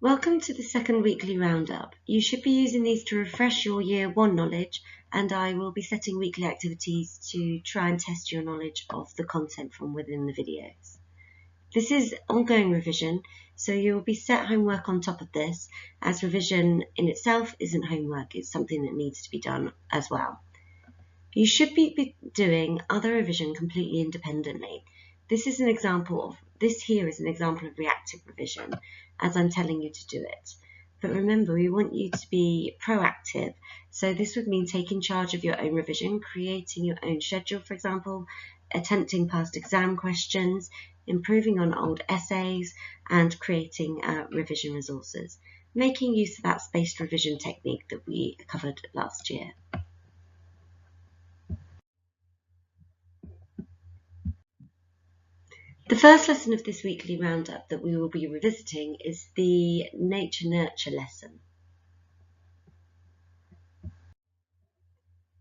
Welcome to the second weekly roundup. You should be using these to refresh your Year 1 knowledge, and I will be setting weekly activities to try and test your knowledge of the content from within the videos. This is ongoing revision, so you will be set homework on top of this, as revision in itself isn't homework, it's something that needs to be done as well. You should be doing other revision completely independently. This here is an example of reactive revision, as I'm telling you to do it. But remember, we want you to be proactive, so this would mean taking charge of your own revision, creating your own schedule, for example, attempting past exam questions, improving on old essays, and creating revision resources, making use of that spaced revision technique that we covered last year. The first lesson of this weekly roundup that we will be revisiting is the NatureNurture lesson.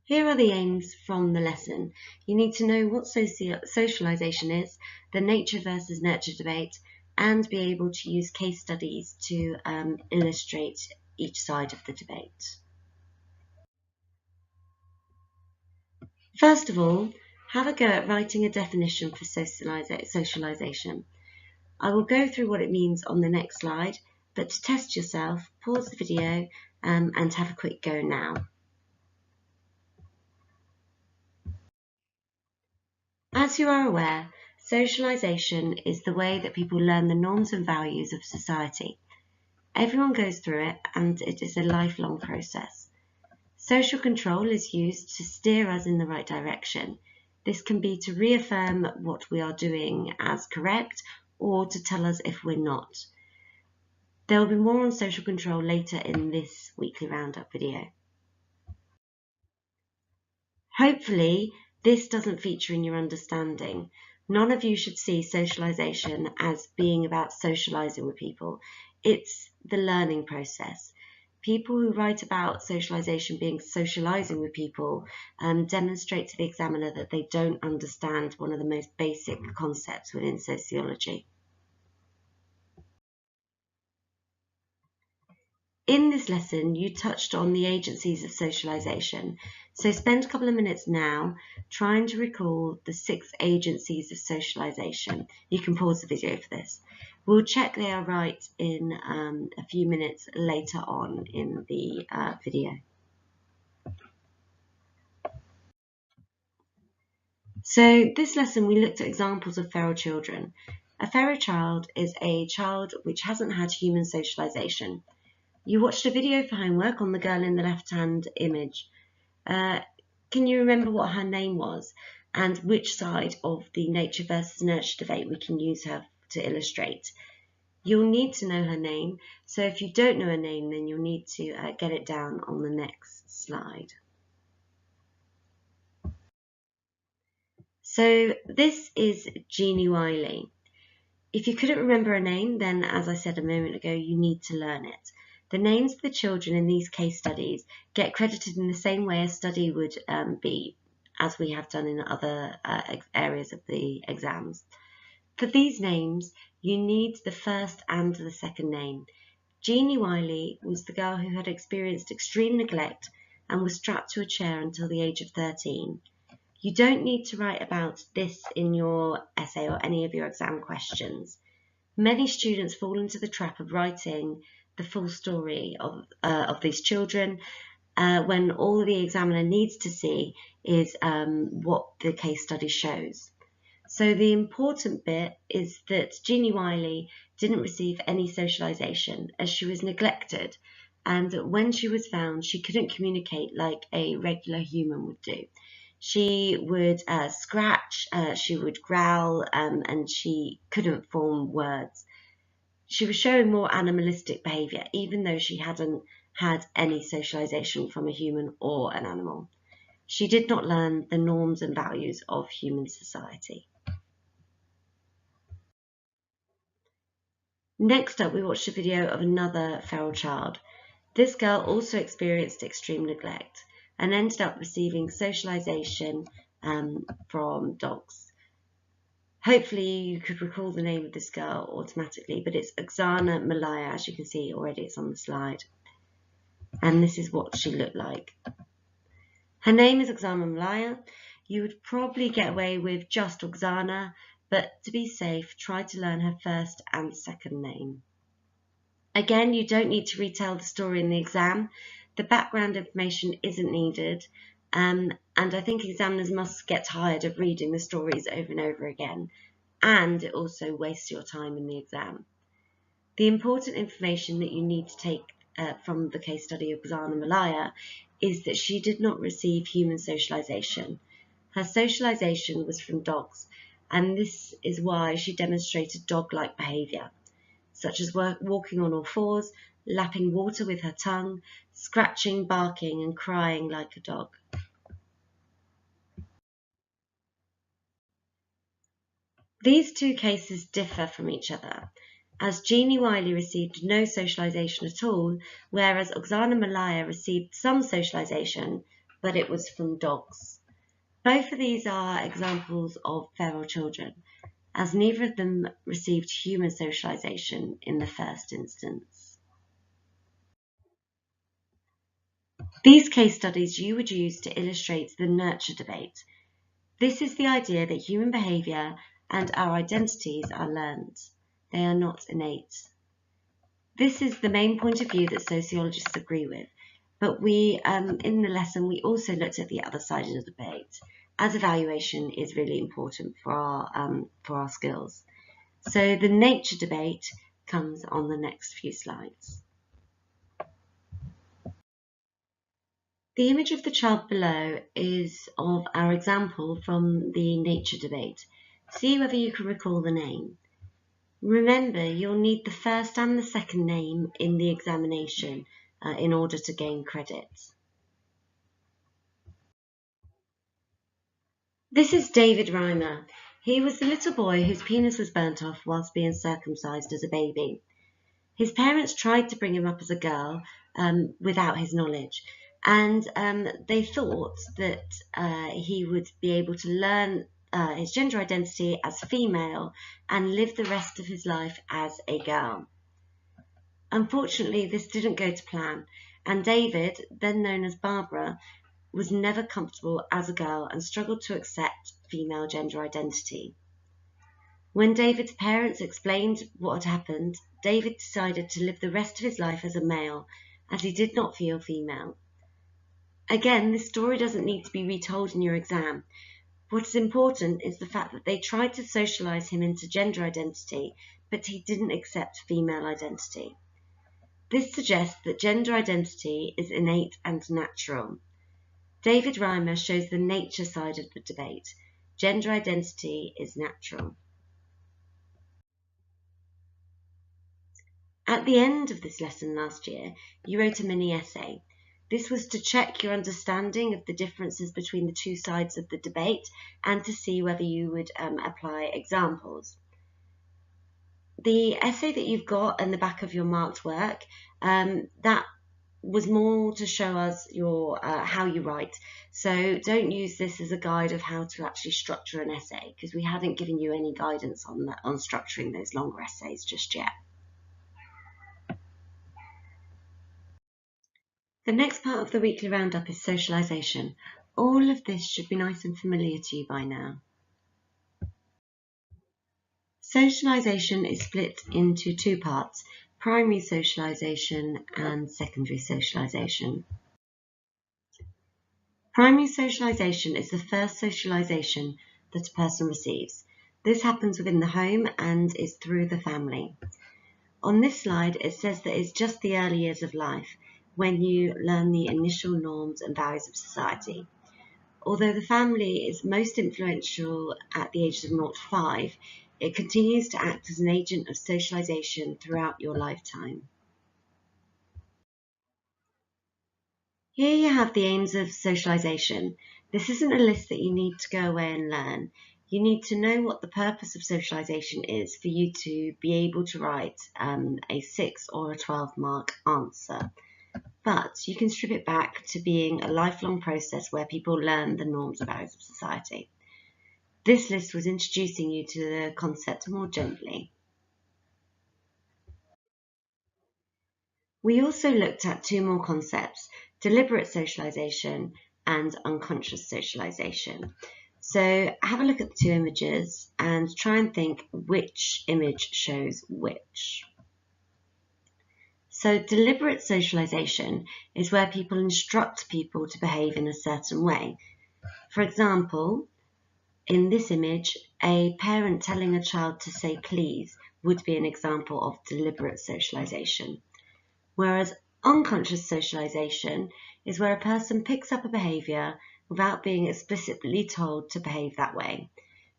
Here are the aims from the lesson. You need to know what socialisation is, the nature versus nurture debate, and be able to use case studies to illustrate each side of the debate. First of all, have a go at writing a definition for socialisation. I will go through what it means on the next slide, but to test yourself, pause the video and have a quick go now. As you are aware, socialisation is the way that people learn the norms and values of society. Everyone goes through it, and it is a lifelong process. Social control is used to steer us in the right direction. This can be to reaffirm what we are doing as correct, or to tell us if we're not. There will be more on social control later in this weekly roundup video. Hopefully, this doesn't feature in your understanding. None of you should see socialisation as being about socialising with people. It's the learning process. People who write about socialisation being socialising with people demonstrate to the examiner that they don't understand one of the most basic concepts within sociology. In this lesson, you touched on the agencies of socialisation, so spend a couple of minutes now trying to recall the 6 agencies of socialisation. You can pause the video for this. We'll check they are right in a few minutes later on in the video. So this lesson we looked at examples of feral children. A feral child is a child which hasn't had human socialisation. You watched a video for homework on the girl in the left-hand image. Can you remember what her name was and which side of the nature versus nurture debate we can use her to illustrate? You'll need to know her name, so if you don't know her name, then you'll need to get it down on the next slide. So this is Jeanne Wiley. If you couldn't remember her name, then as I said a moment ago, you need to learn it. The names of the children in these case studies get credited in the same way a study would be, as we have done in other areas of the exams. For these names, you need the first and the second name. Jeanne Wiley was the girl who had experienced extreme neglect and was strapped to a chair until the age of 13. You don't need to write about this in your essay or any of your exam questions. Many students fall into the trap of writing the full story of these children when all the examiner needs to see is what the case study shows. So the important bit is that Jeanne Wiley didn't receive any socialisation as she was neglected, and when she was found she couldn't communicate like a regular human would do. She would scratch, she would growl, and she couldn't form words. She was showing more animalistic behaviour, even though she hadn't had any socialisation from a human or an animal. She did not learn the norms and values of human society. Next up, we watched a video of another feral child. This girl also experienced extreme neglect and ended up receiving socialisation from dogs. Hopefully you could recall the name of this girl automatically, but it's Jeanne Malaya, as you can see already, it's on the slide. And this is what she looked like. Her name is Jeanne Malaya. You would probably get away with just Oksana, but to be safe, try to learn her first and second name. Again, you don't need to retell the story in the exam. The background information isn't needed, and I think examiners must get tired of reading the stories over and over again, and it also wastes your time in the exam. The important information that you need to take from the case study of Jeanne Malaya is that she did not receive human socialization. Her socialization was from dogs, and this is why she demonstrated dog-like behavior, such as walking on all fours, lapping water with her tongue, scratching, barking, and crying like a dog. These two cases differ from each other, as Jeanne Wiley received no socialization at all, whereas Oksana Malaya received some socialization, but it was from dogs. Both of these are examples of feral children, as neither of them received human socialization in the first instance. These case studies you would use to illustrate the nurture debate. This is the idea that human behaviour and our identities are learned. They are not innate. This is the main point of view that sociologists agree with, but in the lesson we also looked at the other side of the debate, as evaluation is really important for our skills. So the nature debate comes on the next few slides. The image of the child below is of our example from the nature debate. See whether you can recall the name. Remember, you'll need the first and the second name in the examination in order to gain credit. This is David Reimer. He was the little boy whose penis was burnt off whilst being circumcised as a baby. His parents tried to bring him up as a girl without his knowledge, and they thought that he would be able to learn his gender identity as female and live the rest of his life as a girl. Unfortunately, this didn't go to plan, and David, then known as Barbara, was never comfortable as a girl and struggled to accept female gender identity. When David's parents explained what had happened, David decided to live the rest of his life as a male, as he did not feel female. Again, this story doesn't need to be retold in your exam. What is important is the fact that they tried to socialize him into gender identity, but he didn't accept female identity. This suggests that gender identity is innate and natural. David Reimer shows the nature side of the debate. Gender identity is natural. At the end of this lesson last year, you wrote a mini essay. This was to check your understanding of the differences between the two sides of the debate and to see whether you would apply examples. The essay that you've got in the back of your marked work, that was more to show us your how you write. So don't use this as a guide of how to actually structure an essay, because we haven't given you any guidance on structuring those longer essays just yet. The next part of the weekly roundup is socialisation. All of this should be nice and familiar to you by now. Socialisation is split into two parts: primary socialisation and secondary socialisation. Primary socialisation is the first socialisation that a person receives. This happens within the home and is through the family. On this slide, it says that it's just the early years of life when you learn the initial norms and values of society. Although the family is most influential at the ages of 0 to 5, it continues to act as an agent of socialisation throughout your lifetime. Here you have the aims of socialisation. This isn't a list that you need to go away and learn. You need to know what the purpose of socialisation is for you to be able to write a 6 or a 12 mark answer. But you can strip it back to being a lifelong process where people learn the norms and values of society. This list was introducing you to the concept more gently. We also looked at two more concepts, deliberate socialization and unconscious socialization. So have a look at the two images and try and think which image shows which. So deliberate socialization is where people instruct people to behave in a certain way. For example, in this image, a parent telling a child to say please would be an example of deliberate socialization. Whereas unconscious socialization is where a person picks up a behavior without being explicitly told to behave that way.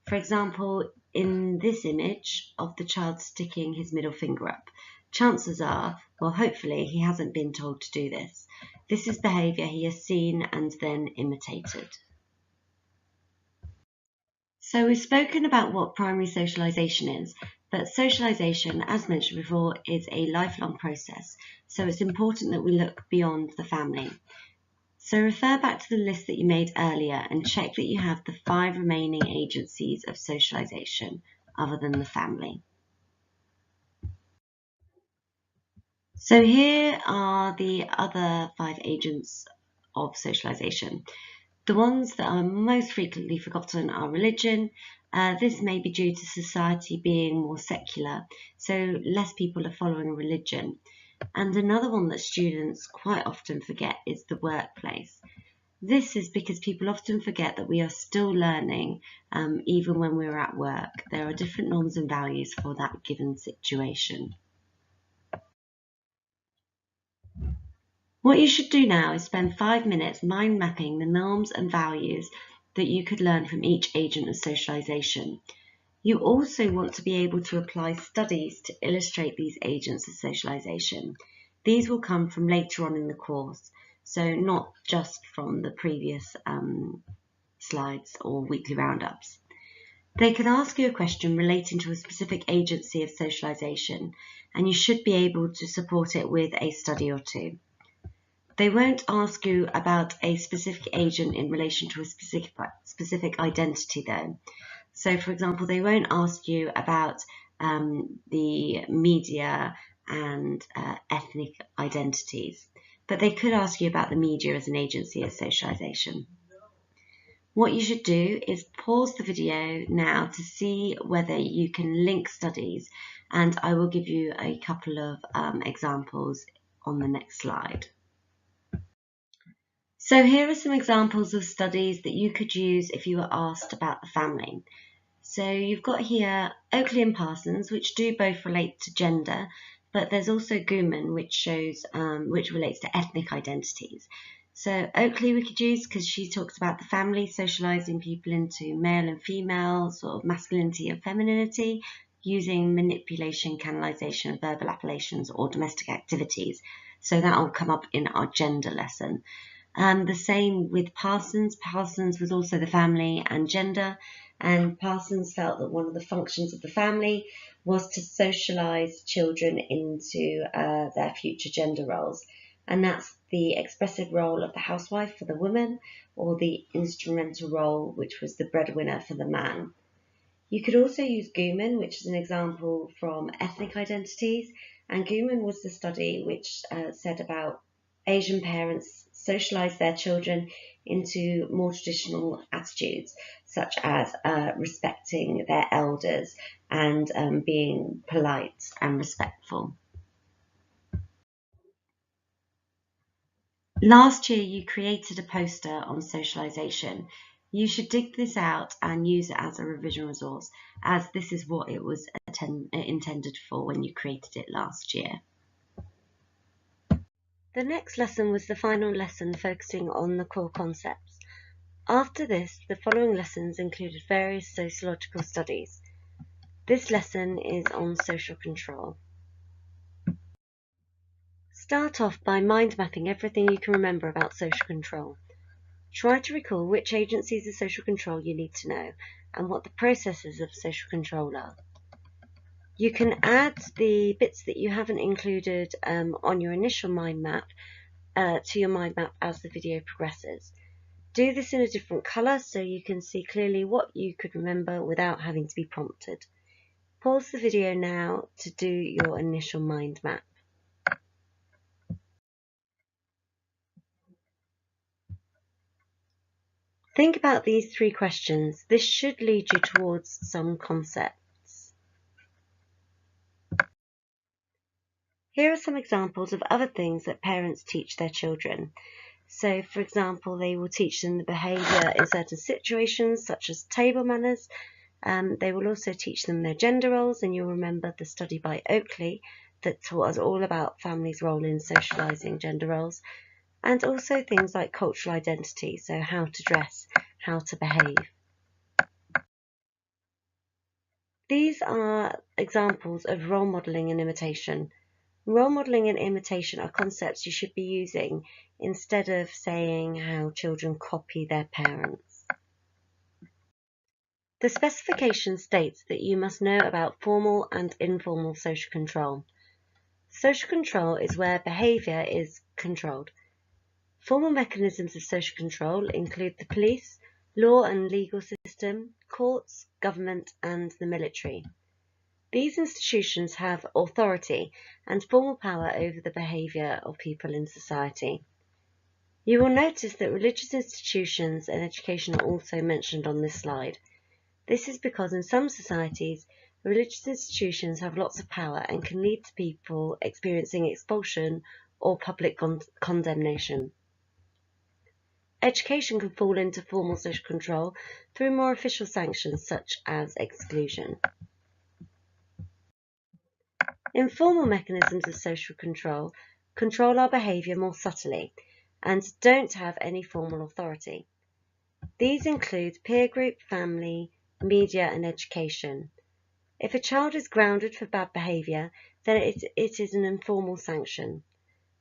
For example, in this image of the child sticking his middle finger up, chances are, well, hopefully he hasn't been told to do this. This is behavior he has seen and then imitated. So we've spoken about what primary socialization is, but socialization, as mentioned before, is a lifelong process, so it's important that we look beyond the family. So refer back to the list that you made earlier and check that you have the 5 remaining agencies of socialization other than the family. So here are the other 5 agents of socialization. The ones that are most frequently forgotten are religion. This may be due to society being more secular, so less people are following religion. And another one that students quite often forget is the workplace. This is because people often forget that we are still learning even when we're at work. There are different norms and values for that given situation. What you should do now is spend 5 minutes mind mapping the norms and values that you could learn from each agent of socialization. You also want to be able to apply studies to illustrate these agents of socialization. These will come from later on in the course, so not just from the previous slides or weekly roundups. They could ask you a question relating to a specific agency of socialization, and you should be able to support it with a study or two. They won't ask you about a specific agent in relation to a specific identity though. So for example, they won't ask you about the media and ethnic identities, but they could ask you about the media as an agency of socialization. What you should do is pause the video now to see whether you can link studies, and I will give you a couple of examples on the next slide. So here are some examples of studies that you could use if you were asked about the family. So you've got here Oakley and Parsons, which do both relate to gender, but there's also Guman, which shows which relates to ethnic identities. So Oakley we could use because she talks about the family socializing people into male and female, sort of masculinity and femininity, using manipulation, canalization, verbal appellations, or domestic activities. So that will come up in our gender lesson. The same with Parsons. Parsons was also the family and gender, and Parsons felt that one of the functions of the family was to socialize children into their future gender roles, and that's the expressive role of the housewife for the woman, or the instrumental role, which was the breadwinner, for the man. You could also use Guman, which is an example from ethnic identities, and Guman was the study which said about Asian parents socialize their children into more traditional attitudes, such as respecting their elders and being polite and respectful. Last year you created a poster on socialization. You should dig this out and use it as a revision resource, as this is what it was intended for when you created it last year. The next lesson was the final lesson focusing on the core concepts. After this, the following lessons included various sociological studies. This lesson is on social control. Start off by mind mapping everything you can remember about social control. Try to recall which agencies of social control you need to know and what the processes of social control are. You can add the bits that you haven't included on your initial mind map to your mind map as the video progresses. Do this in a different colour so you can see clearly what you could remember without having to be prompted. Pause the video now to do your initial mind map. Think about these 3 questions. This should lead you towards some concepts. Here are some examples of other things that parents teach their children. So, for example, they will teach them the behaviour in certain situations, such as table manners. They will also teach them their gender roles, and you'll remember the study by Oakley that taught us all about families' role in socialising gender roles, and also things like cultural identity, so how to dress, how to behave. These are examples of role modelling and imitation. Role modelling and imitation are concepts you should be using instead of saying how children copy their parents. The specification states that you must know about formal and informal social control. Social control is where behaviour is controlled. Formal mechanisms of social control include the police, law and legal system, courts, government, and the military. These institutions have authority and formal power over the behaviour of people in society. You will notice that religious institutions and education are also mentioned on this slide. This is because in some societies, religious institutions have lots of power and can lead to people experiencing expulsion or public condemnation. Education can fall into formal social control through more official sanctions such as exclusion. Informal mechanisms of social control control our behaviour more subtly and don't have any formal authority. These include peer group, family, media and education. If a child is grounded for bad behaviour, then it is an informal sanction.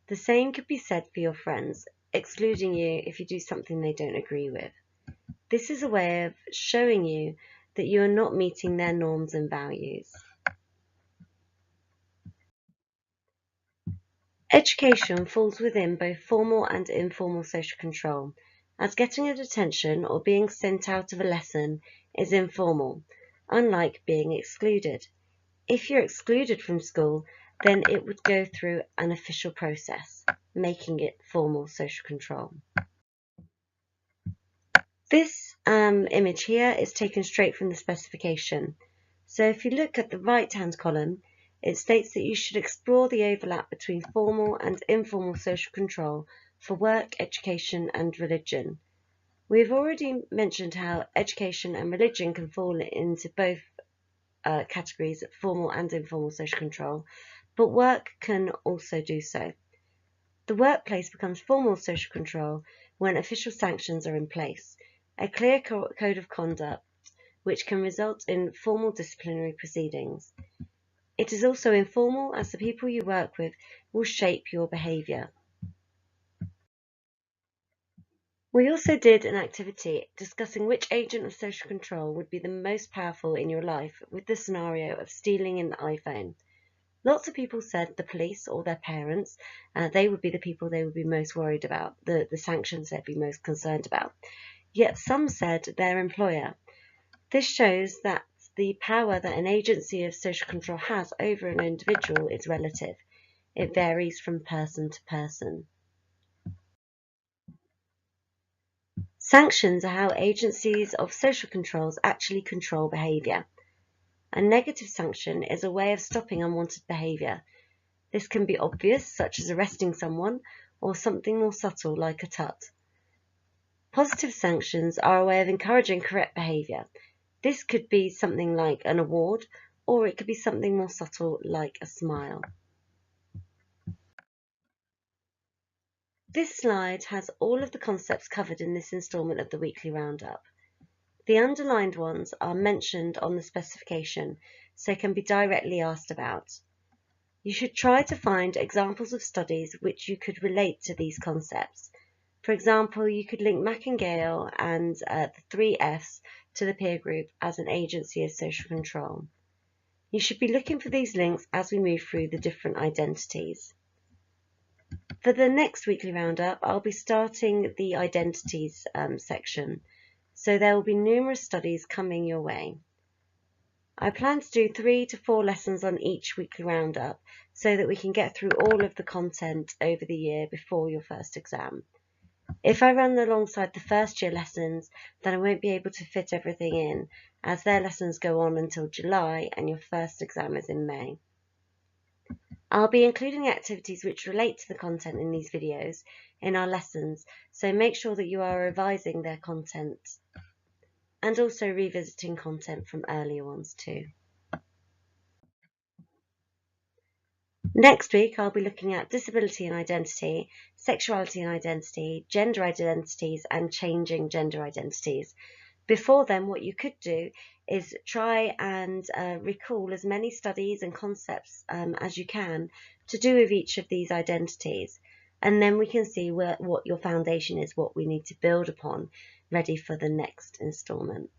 The same could be said for your friends, excluding you if you do something they don't agree with. This is a way of showing you that you are not meeting their norms and values. Education falls within both formal and informal social control, as getting a detention or being sent out of a lesson is informal, unlike being excluded. If you're excluded from school, then it would go through an official process, making it formal social control. This image here is taken straight from the specification. So if you look at the right-hand column, it states that you should explore the overlap between formal and informal social control for work, education and religion. We've already mentioned how education and religion can fall into both categories of formal and informal social control, but work can also do so. The workplace becomes formal social control when official sanctions are in place, a clear code of conduct which can result in formal disciplinary proceedings. It is also informal as the people you work with will shape your behaviour. We also did an activity discussing which agent of social control would be the most powerful in your life with the scenario of stealing an iPhone. Lots of people said the police or their parents, they would be the people they would be most worried about, the sanctions they'd be most concerned about. Yet some said their employer. This shows that the power that an agency of social control has over an individual is relative. It varies from person to person. Sanctions are how agencies of social controls actually control behaviour. A negative sanction is a way of stopping unwanted behaviour. This can be obvious, such as arresting someone, or something more subtle like a tut. Positive sanctions are a way of encouraging correct behaviour. This could be something like an award, or it could be something more subtle like a smile. This slide has all of the concepts covered in this instalment of the weekly roundup. The underlined ones are mentioned on the specification, so can be directly asked about. You should try to find examples of studies which you could relate to these concepts. For example, you could link Mackingale and the 3 Fs to the peer group as an agency of social control. You should be looking for these links as we move through the different identities. For the next weekly roundup, I'll be starting the identities section, so there will be numerous studies coming your way. I plan to do 3 to 4 lessons on each weekly roundup so that we can get through all of the content over the year before your first exam. If I run alongside the first year lessons, then I won't be able to fit everything in, as their lessons go on until July and your first exam is in May. I'll be including activities which relate to the content in these videos in our lessons, so make sure that you are revising their content and also revisiting content from earlier ones too. Next week, I'll be looking at disability and identity, sexuality and identity, gender identities, and changing gender identities. Before then, what you could do is try and recall as many studies and concepts as you can to do with each of these identities. And then we can see what your foundation is, what we need to build upon, ready for the next instalment.